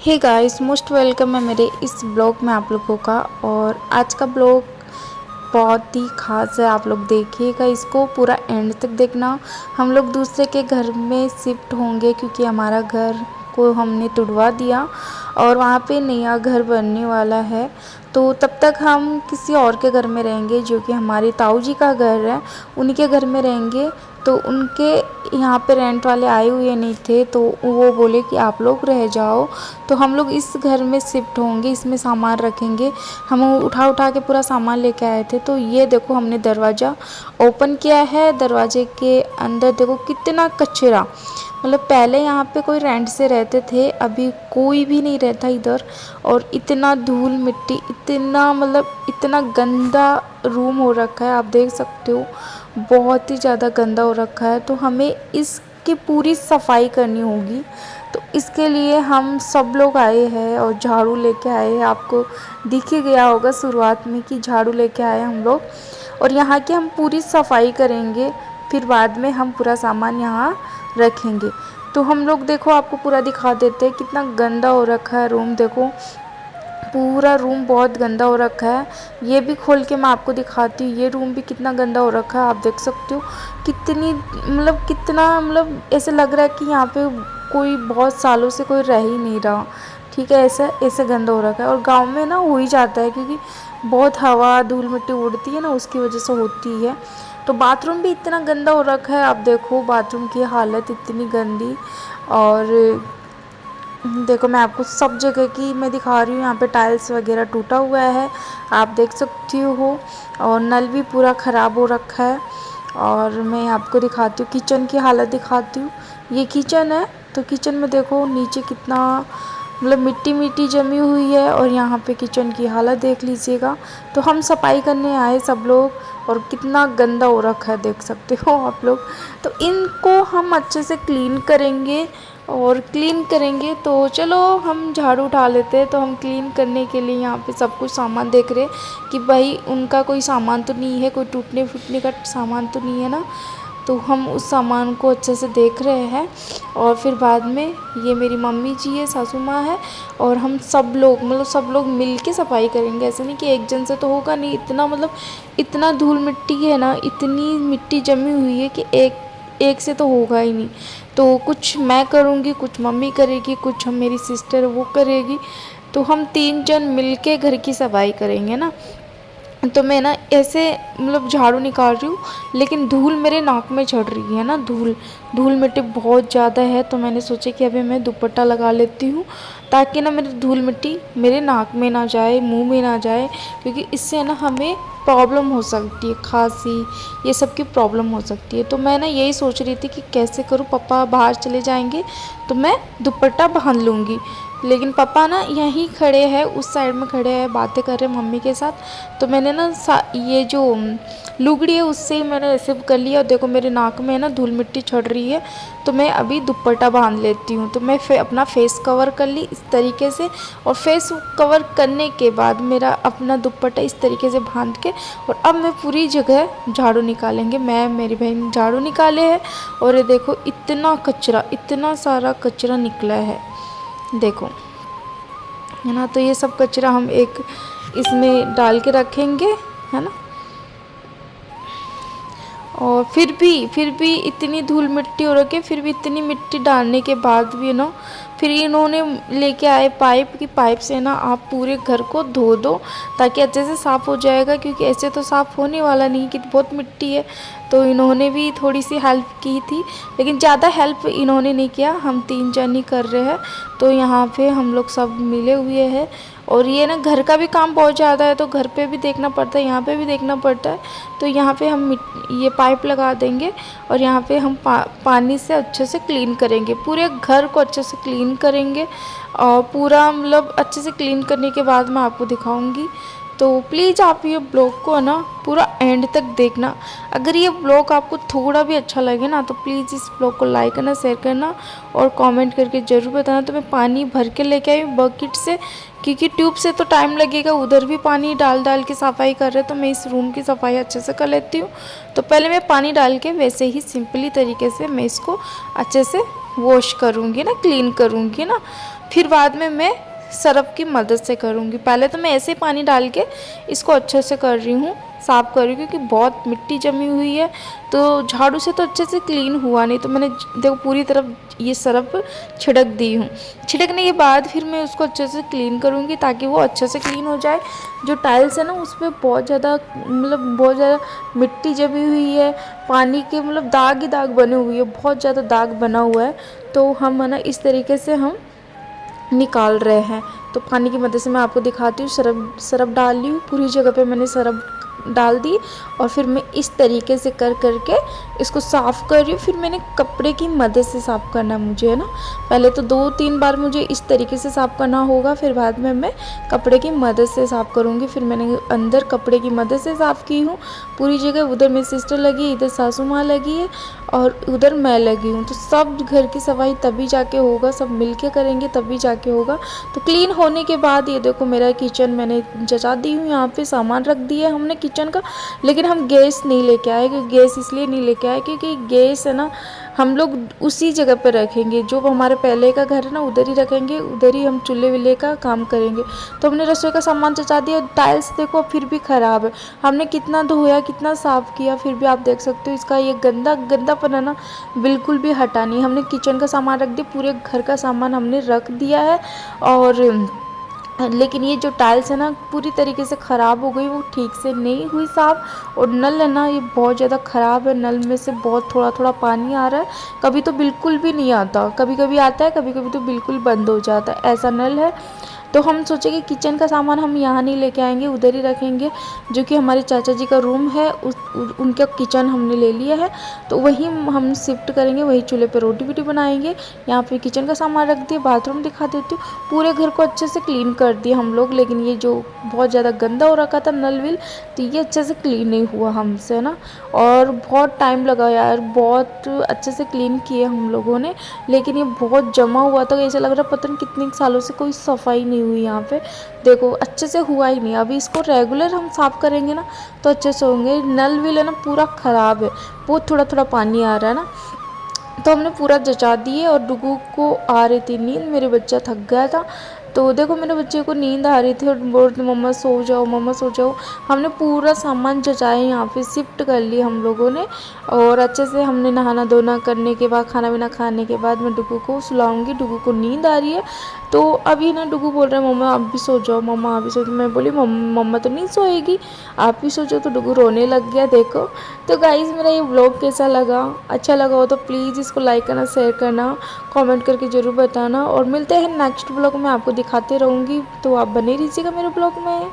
Hey guys, most welcome है मेरे इस ब्लॉग में आप लोगों का। और आज का ब्लॉग बहुत ही ख़ास है। आप लोग देखिएगा, इसको पूरा एंड तक देखना। हम लोग दूसरे के घर में शिफ्ट होंगे क्योंकि हमारा घर को हमने तुड़वा दिया और वहाँ पे नया घर बनने वाला है। तो तब तक हम किसी और के घर में रहेंगे जो कि हमारे ताऊ जी का घर है, उन्हीं के घर में रहेंगे। तो उनके यहाँ पे रेंट वाले आए हुए नहीं थे, तो वो बोले कि आप लोग रह जाओ। तो हम लोग इस घर में शिफ्ट होंगे, इसमें सामान रखेंगे। हम उठा उठा के पूरा सामान लेके आए थे। तो ये देखो, हमने दरवाज़ा ओपन किया है। दरवाजे के अंदर देखो कितना कचरा, मतलब पहले यहाँ पे कोई रेंट से रहते थे, अभी कोई भी नहीं रहता इधर। और इतना धूल मिट्टी, इतना मतलब इतना गंदा रूम हो रखा है, आप देख सकते हो। बहुत ही ज़्यादा गंदा हो रखा है। तो हमें इसकी पूरी सफाई करनी होगी। तो इसके लिए हम सब लोग आए हैं और झाड़ू लेके आए हैं। आपको दिख ही गया होगा शुरुआत में कि झाड़ू लेके आए हम लोग। और यहाँ की हम पूरी सफाई करेंगे, फिर बाद में हम पूरा सामान यहाँ रखेंगे। तो हम लोग देखो, आपको पूरा दिखा देते हैं कितना गंदा हो रखा है रूम। देखो पूरा रूम बहुत गंदा हो रखा है। ये भी खोल के मैं आपको दिखाती हूँ, ये रूम भी कितना गंदा हो रखा है, आप देख सकते हो। कितनी मतलब कितना मतलब ऐसे लग रहा है कि यहाँ पे कोई बहुत सालों से कोई रह ही नहीं रहा। ठीक है, ऐसा ऐसे गंदा हो रखा है। और गांव में ना हो ही जाता है क्योंकि बहुत हवा धूल मिट्टी उड़ती है ना, उसकी वजह से होती है। तो बाथरूम भी इतना गंदा हो रखा है, आप देखो बाथरूम की हालत इतनी गंदी। और देखो, मैं आपको सब जगह की मैं दिखा रही हूँ। यहाँ पे टाइल्स वगैरह टूटा हुआ है, आप देख सकती हो। और नल भी पूरा ख़राब हो रखा है। और मैं आपको दिखाती हूँ, किचन की हालत दिखाती हूँ। ये किचन है, तो किचन में देखो नीचे कितना मतलब मिट्टी मिट्टी जमी हुई है। और यहाँ पे किचन की हालत देख लीजिएगा। तो हम सफाई करने आए सब लोग, और कितना गंदा हो रखा है देख सकते हो आप लोग। तो इनको हम अच्छे से क्लीन करेंगे। और क्लीन करेंगे तो चलो हम झाड़ू उठा लेते हैं। तो हम क्लीन करने के लिए यहाँ पे सब कुछ सामान देख रहे हैं कि भाई उनका कोई सामान तो नहीं है, कोई टूटने फूटने का सामान तो नहीं है ना। तो हम उस सामान को अच्छे से देख रहे हैं। और फिर बाद में ये मेरी मम्मी जी है, सासू माँ है, और हम सब लोग मतलब सब लोग मिल के सफाई करेंगे। ऐसे नहीं कि एक जन से तो होगा नहीं, इतना मतलब इतना धूल मिट्टी है ना, इतनी मिट्टी जमी हुई है कि एक एक से तो होगा ही नहीं। तो कुछ मैं करूँगी, कुछ मम्मी करेगी, कुछ हम मेरी सिस्टर वो करेगी। तो हम 3 जन मिल के घर की सफाई करेंगे ना। तो मैं ना ऐसे मतलब झाड़ू निकाल रही हूँ, लेकिन धूल मेरे नाक में चढ़ रही है ना। धूल धूल मिट्टी बहुत ज़्यादा है। तो मैंने सोचा कि अभी मैं दुपट्टा लगा लेती हूँ, ताकि ना मेरी धूल मिट्टी मेरे नाक में ना जाए, मुंह में ना जाए। क्योंकि इससे ना हमें प्रॉब्लम हो सकती है, खांसी ये सब की प्रॉब्लम हो सकती है। तो मैं ना यही सोच रही थी कि कैसे करूँ, पापा बाहर चले जाएंगे तो मैं दुपट्टा बांध लूँगी। लेकिन पापा ना यहीं खड़े हैं, उस साइड में खड़े हैं, बातें कर रहे हैं मम्मी के साथ। तो मैंने ना ये जो लुगड़ी है उससे ही मैंने ऐसे कर लिया। और देखो मेरे नाक में ना धूल मिट्टी चढ़ रही है। तो मैं अभी दुपट्टा बांध लेती हूँ। तो मैं अपना फेस कवर कर ली इस तरीके से। और फेस कवर करने के बाद मेरा अपना दुपट्टा इस तरीके से बांध के, और अब मैं पूरी जगह झाड़ू निकालेंगे। मैं मेरी बहन झाड़ू निकाले हैं। और ये देखो इतना कचरा, इतना सारा कचरा निकला है, देखो है ना। तो ये सब कचरा हम एक इसमें डाल के रखेंगे, है ना। और फिर भी इतनी धूल मिट्टी हो रखी है, फिर भी इतनी मिट्टी डालने के बाद भी ना, फिर इन्होंने लेके आए पाइप की, पाइप से ना आप पूरे घर को धो दो ताकि अच्छे से साफ़ हो जाएगा। क्योंकि ऐसे तो साफ़ होने वाला नहीं कि बहुत मिट्टी है। तो इन्होंने भी थोड़ी सी हेल्प की थी, लेकिन ज़्यादा हेल्प इन्होंने नहीं किया, हम 3 जन ही कर रहे हैं। तो यहाँ पे हम लोग सब मिले हुए हैं। और ये ना घर का भी काम बहुत ज़्यादा है, तो घर पे भी देखना पड़ता है, यहाँ पे भी देखना पड़ता है। तो यहाँ पे हम ये पाइप लगा देंगे, और यहाँ पे हम पानी से अच्छे से क्लीन करेंगे, पूरे घर को अच्छे से क्लीन करेंगे। और पूरा मतलब अच्छे से क्लीन करने के बाद मैं आपको दिखाऊंगी। तो प्लीज़ आप ये ब्लॉग को ना पूरा एंड तक देखना। अगर ये ब्लॉग आपको थोड़ा भी अच्छा लगे ना, तो प्लीज़ इस ब्लॉग को लाइक करना, शेयर करना और कमेंट करके ज़रूर बताना। तो मैं पानी भर के लेके आई हूँ बकेट से, क्योंकि ट्यूब से तो टाइम लगेगा, उधर भी पानी डाल डाल के सफाई कर रहे हैं। तो मैं इस रूम की सफाई अच्छे से कर लेती हूँ। तो पहले मैं पानी डाल के वैसे ही सिंपली तरीके से मैं इसको अच्छे से वॉश करूँगी ना, क्लीन करूँगी ना। फिर बाद में मैं सरफ की मदद से करूँगी। पहले तो मैं ऐसे ही पानी डाल के इसको अच्छे से कर रही हूँ, साफ़ कर रही हूँ, क्योंकि बहुत मिट्टी जमी हुई है। तो झाड़ू से तो अच्छे से क्लीन हुआ नहीं, तो मैंने देखो पूरी तरफ ये सरफ छिड़क दी हूँ। छिड़कने के बाद फिर मैं उसको अच्छे से क्लीन करूँगी ताकि वो अच्छे से क्लीन हो जाए। जो टाइल्स है ना उस पर बहुत ज़्यादा बहुत ज़्यादा मिट्टी जमी हुई है, पानी के दाग ही दाग बने हुए हैं, बहुत ज़्यादा दाग बना हुआ है। तो हम है ना इस तरीके से हम निकाल रहे हैं। तो पानी की मदद से मैं आपको दिखाती हूँ। सरफ डाल ली हूँ, पूरी जगह पे मैंने सरफ डाल दी और फिर मैं इस तरीके से कर करके इसको साफ़ कर रही हूँ। फिर मैंने कपड़े की मदद से साफ़ करना है मुझे, है ना। पहले तो 2-3 बार मुझे इस तरीके से साफ़ करना होगा, फिर बाद में मैं कपड़े की मदद से साफ़ करूँगी। फिर मैंने अंदर कपड़े की मदद से साफ़ की हूँ पूरी जगह। उधर मेरी सिस्टर लगी है, इधर सासू माँ लगी है और उधर मैं लगी हूँ। तो सब घर की सफाई तभी जाके होगा, सब मिल के करेंगे तभी जाके होगा। तो क्लीन होने के बाद ये देखो मेरा किचन मैंने जचा दी हूँ। यहाँ पे सामान रख दिया हमने किचन का, लेकिन हम गैस नहीं लेके आए। क्योंकि गैस इसलिए नहीं लेके आए क्योंकि गैस है ना हम लोग उसी जगह पे रखेंगे, जो हमारे पहले का घर है ना उधर ही रखेंगे, उधर ही हम चूल्हे विल्हे का काम करेंगे। तो हमने रसोई का सामान जचा दिया। टाइल्स देखो फिर भी ख़राब है, हमने कितना धोया कितना साफ़ किया, फिर भी आप देख सकते हो इसका ये गंदापन है ना बिल्कुल भी हटा नहीं। हमने किचन का सामान रख दिया, पूरे घर का सामान हमने रख दिया है। और लेकिन ये जो टाइल्स है ना पूरी तरीके से ख़राब हो गई, वो ठीक से नहीं हुई साफ़। और नल है ना ये बहुत ज़्यादा ख़राब है, नल में से बहुत थोड़ा थोड़ा पानी आ रहा है, कभी तो बिल्कुल भी नहीं आता, कभी कभी आता है, कभी कभी तो बिल्कुल बंद हो जाता है, ऐसा नल है। तो हम सोचे कि किचन का सामान हम यहाँ नहीं लेके आएंगे, उधर ही रखेंगे। जो कि हमारे चाचा जी का रूम है उनका किचन हमने ले लिया है, तो वहीं हम शिफ्ट करेंगे, वही चूल्हे पे रोटी वोटी बनाएंगे। यहाँ पे किचन का सामान रख दिया। बाथरूम दिखा देती हूँ, पूरे घर को अच्छे से क्लीन कर दिया हम लोग। लेकिन ये जो बहुत ज़्यादा गंदा हो रखा था नल विल, तो ये अच्छे से क्लीन नहीं हुआ हमसे ना, और बहुत टाइम लगा यार, बहुत अच्छे से क्लीन किए हम लोगों ने। लेकिन ये बहुत जमा हुआ था, ऐसा लग रहा पता नहीं कितने सालों से कोई सफाई नहीं हुई यहाँ पे। देखो अच्छे से हुआ ही नहीं। अभी इसको रेगुलर हम साफ़ करेंगे ना तो अच्छे से होंगे। नल विल है ना पूरा ख़राब है, बहुत थोड़ा थोड़ा पानी आ रहा है ना। तो हमने पूरा जचा दिए और डुगू को आ रही थी नींद, मेरे बच्चा थक गया था। तो देखो मेरे बच्चे को नींद आ रही थी और बोल रहे मम्मा सो जाओ मम्मा सो जाओ। हमने पूरा सामान जचाए, यहाँ पे शिफ्ट कर लिया हम लोगों ने। और अच्छे से हमने नहाना धोना करने के बाद, खाना वाना खाने के बाद मैं डुगू को सुलाऊंगी। डुगू को नींद आ रही है, तो अभी ना डुगू बोल रहा है मम्मा आप भी सो जाओ, मम्मा आप भी सो जाओ। मैं बोली मम्मा तो नहीं सोएगी, आप भी सो जाओ। तो डुगू रोने लग गया देखो। तो गाइज़ मेरा ये व्लॉग कैसा लगा, अच्छा लगा हो तो प्लीज़ इसको लाइक करना, शेयर करना, कमेंट करके ज़रूर बताना। और मिलते हैं नेक्स्ट व्लॉग में, आपको दिखाते रहूँगी, तो आप बने रहिएगा मेरे ब्लॉग में।